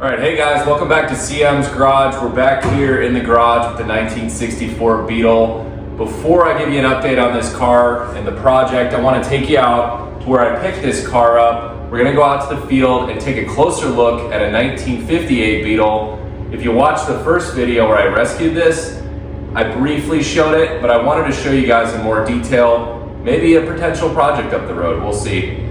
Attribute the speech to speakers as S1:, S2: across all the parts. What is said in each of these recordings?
S1: All right, hey guys, welcome back to CM's Garage. We're back here in the garage with the 1964 Beetle. Before I give you an update on this car and the project, I want to take you out to where I picked this car up. We're going to go out to the field and take a closer look at a 1958 Beetle. If you watched the first video where I rescued this, I briefly showed it, but I wanted to show you guys in more detail, maybe a potential project up the road, we'll see.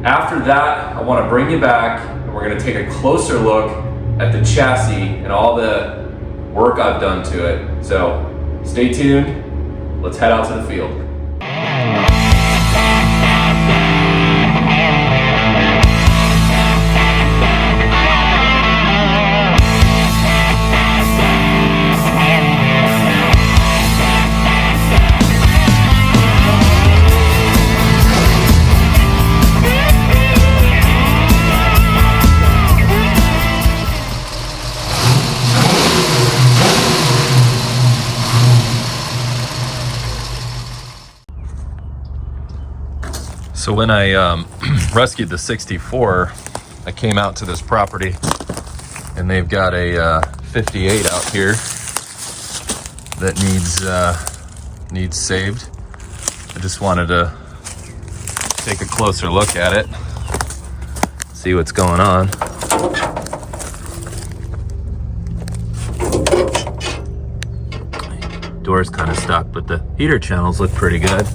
S1: After that, I want to bring you back and we're going to take a closer look at the chassis and all the work I've done to it. So stay tuned, let's head out to the field. So when I rescued the 64, I came out to this property and they've got a 58 out here that needs saved. I just wanted to take a closer look at it, see what's going on. Door's kind of stuck, but the heater channels look pretty good.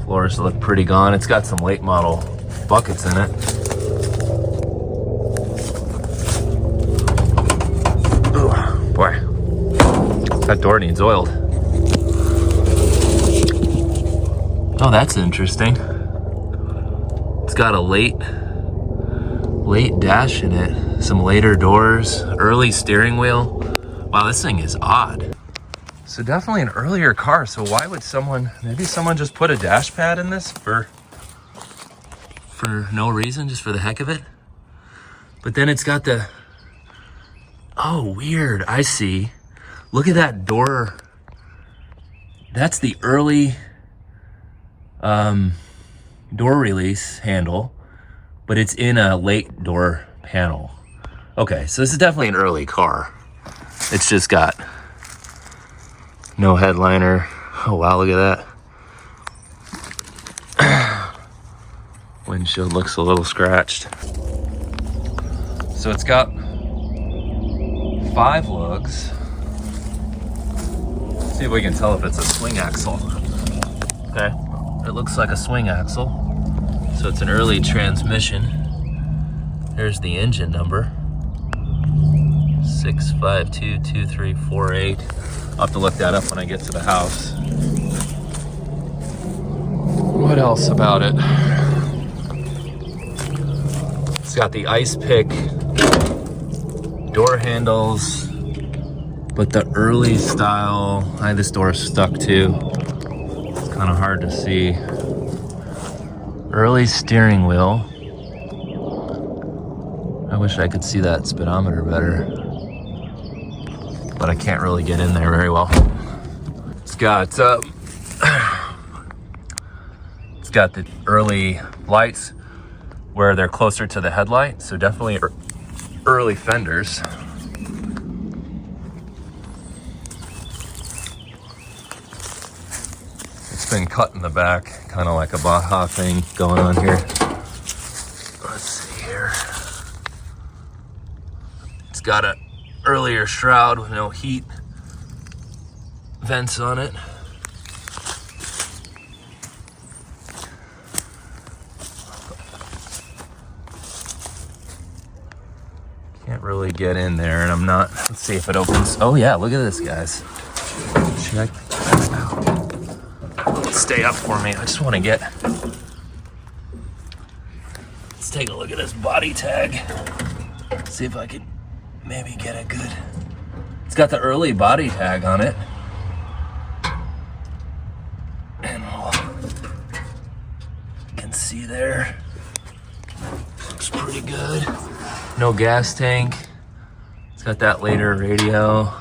S1: Floors look pretty gone. It's got some late model buckets in it. Ooh, boy, that door needs oiled. Oh, that's interesting. It's got a late dash in it. Some later doors, early steering wheel. Wow, this thing is odd. So definitely an earlier car. So why would maybe someone just put a dash pad in this for no reason, just for the heck of it? But then it's got oh, weird, I see. Look at that door. That's the early door release handle, but it's in a late door panel. Okay, so this is definitely an early car. It's just got no headliner. Oh wow, look at that. Windshield looks a little scratched. So it's got 5 lugs. Let's see if we can tell if it's a swing axle. Okay, it looks like a swing axle. So it's an early transmission. There's the engine number. 6522348. I'll have to look that up when I get to the house. What else about it? It's got the ice pick door handles, but the early style. This door is stuck too. It's kind of hard to see. Early steering wheel. I wish I could see that speedometer better, but I can't really get in there very well. It's got the early lights where they're closer to the headlight, so definitely early fenders. It's been cut in the back, kind of like a Baja thing going on here. Let's see here. It's got an earlier shroud with no heat vents on it. Can't really get in there, and I'm not. Let's see if it opens. Oh yeah, look at this, guys. Check that out. Stay up for me. I just want to get. Let's take a look at this body tag. See if I can maybe get a good. It's got the early body tag on it. And you can see there. Looks pretty good. No gas tank. It's got that later radio.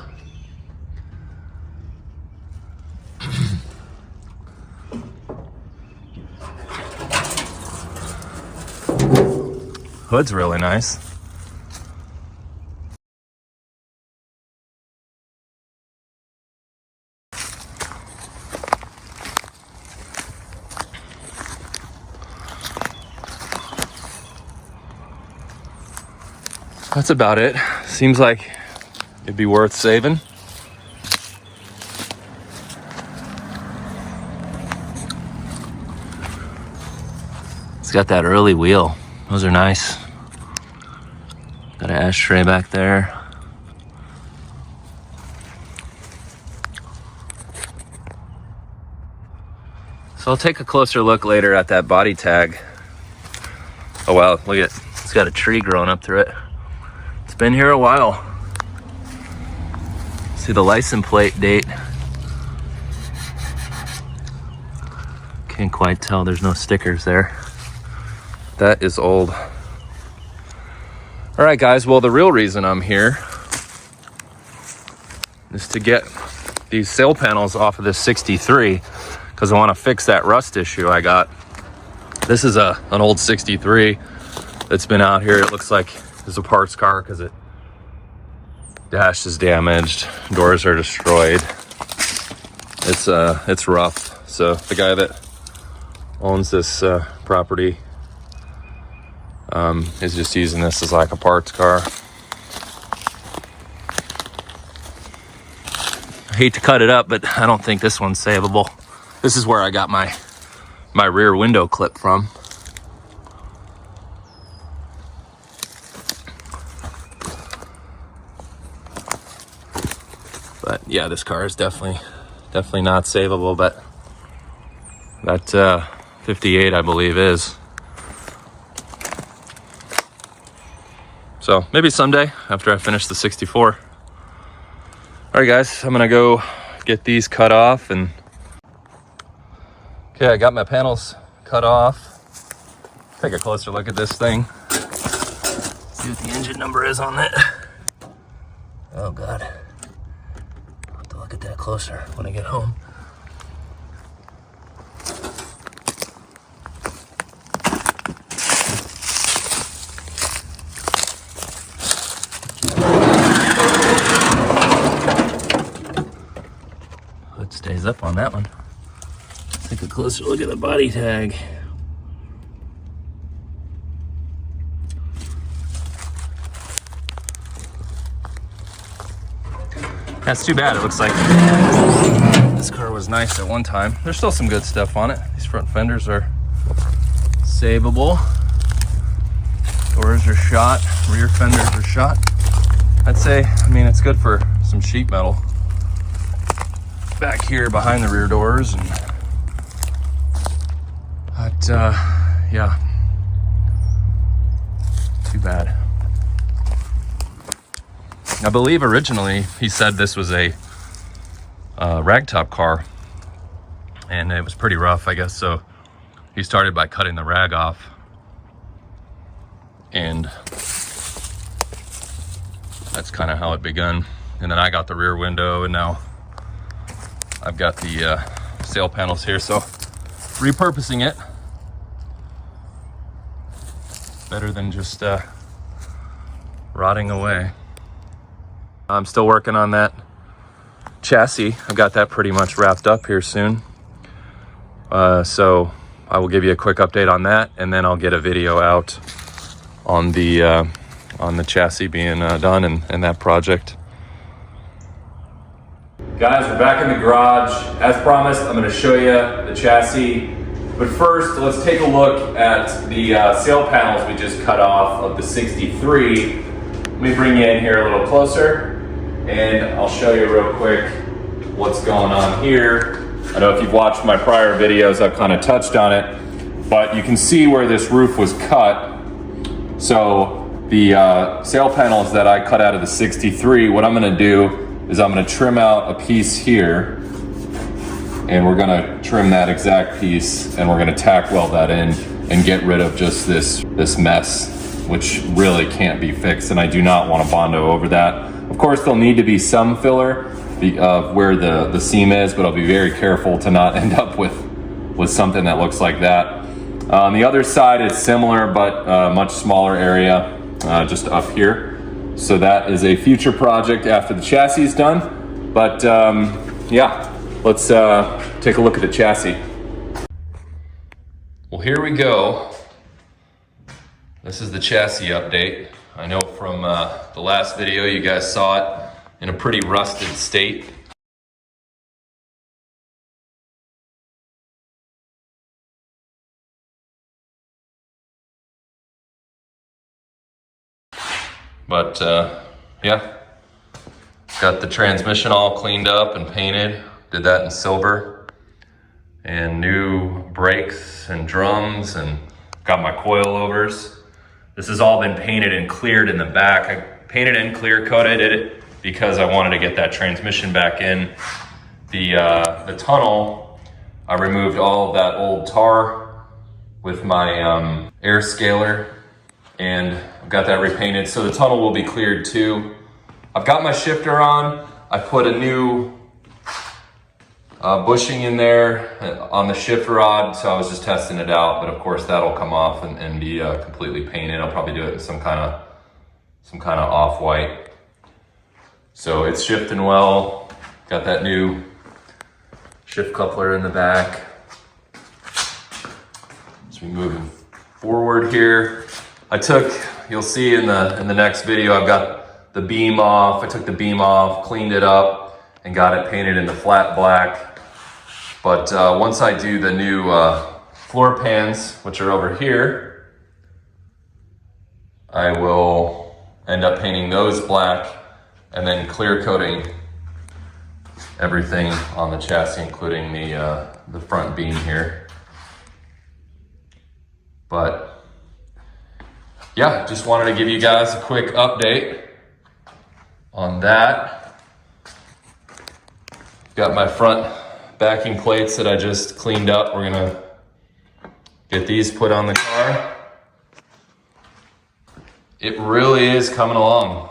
S1: Hood's really nice. That's about it. Seems like it'd be worth saving. It's got that early wheel. Those are nice. Got an ashtray back there. So I'll take a closer look later at that body tag. Oh wow, look at it. It's got a tree growing up through it. It's been here a while. See the license plate date. Can't quite tell, there's no stickers there. That is old. All right guys, well the real reason I'm here is to get these sail panels off of this 63 because I want to fix that rust issue I got. This is an old 63 that's been out here. It looks like it's a parts car because it dash is damaged, doors are destroyed. It's rough. So the guy that owns this property is just using this as like a parts car. I hate to cut it up, but I don't think this one's savable. This is where I got my rear window clip from. But yeah, this car is definitely not savable, but that 58 I believe is. So maybe someday after I finish the 64. All right guys, I'm gonna go get these cut off and okay, I got my panels cut off. Take a closer look at this thing. See what the engine number is on it. Oh God. I'll have to look at that closer when I get home. Hood stays up on that one. Take a closer look at the body tag. That's too bad. It looks like this car was nice at one time. There's still some good stuff on it. These front fenders are savable. Doors are shot. Rear fenders are shot. I'd say, I mean, it's good for some sheet metal back here behind the rear doors. But yeah, too bad. I believe originally he said this was a ragtop car, and it was pretty rough, I guess. So he started by cutting the rag off, and that's kind of how it begun. And then I got the rear window, and now I've got the sail panels here. So repurposing it, better than just rotting away. I'm still working on that chassis. I've got that pretty much wrapped up here soon. So I will give you a quick update on that, and then I'll get a video out on the chassis being done and that project. Guys, we're back in the garage. As promised, I'm going to show you the chassis. But first, let's take a look at the sail panels we just cut off of the 63. Let me bring you in here a little closer, and I'll show you real quick what's going on here. I know if you've watched my prior videos, I've kind of touched on it, but you can see where this roof was cut. So the sail panels that I cut out of the 63, what I'm going to do is I'm going to trim out a piece here, and we're going to trim that exact piece, and we're going to tack weld that in and get rid of just this mess, which really can't be fixed, and I do not want to Bondo over that. Of course, there'll need to be some filler of where the seam is, but I'll be very careful to not end up with something that looks like that. On the other side, it's similar, but much smaller area, just up here. So that is a future project after the chassis is done. But yeah, let's take a look at the chassis. Well, here we go. This is the chassis update. I know from the last video, you guys saw it in a pretty rusted state. But yeah, got the transmission all cleaned up and painted. Did that in silver. And new brakes and drums, and got my coilovers. This has all been painted and cleared in the back. I painted and clear coated it because I wanted to get that transmission back in. The tunnel, I removed all of that old tar with my air scaler, and I've got that repainted, so the tunnel will be cleared too. I've got my shifter on. I put a new bushing in there on the shift rod, so I was just testing it out, but of course that'll come off and be completely painted. I'll probably do it in some kind of off-white. So it's shifting well. Got that new shift coupler in the back. As we moving forward here, you'll see in the next video, I've got the beam off. I took the beam off, cleaned it up, and got it painted in the flat black. But once I do the new floor pans, which are over here, I will end up painting those black and then clear coating everything on the chassis, including the front beam here. But yeah, just wanted to give you guys a quick update on that. Got my front backing plates that I just cleaned up. We're gonna get these put on the car. It really is coming along.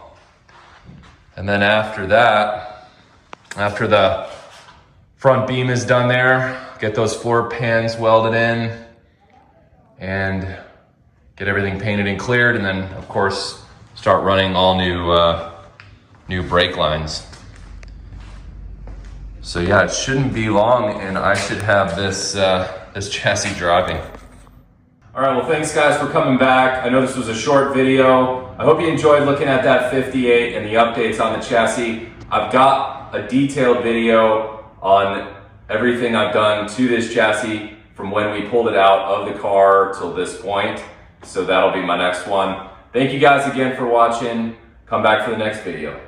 S1: And then after that, after the front beam is done there, get those floor pans welded in and get everything painted and cleared, and then of course start running all new brake lines. So yeah, it shouldn't be long and I should have this this chassis driving. All right, well thanks guys for coming back. I know this was a short video. I hope you enjoyed looking at that 58 and the updates on the chassis. I've got a detailed video on everything I've done to this chassis from when we pulled it out of the car till this point. So that'll be my next one. Thank you guys again for watching. Come back for the next video.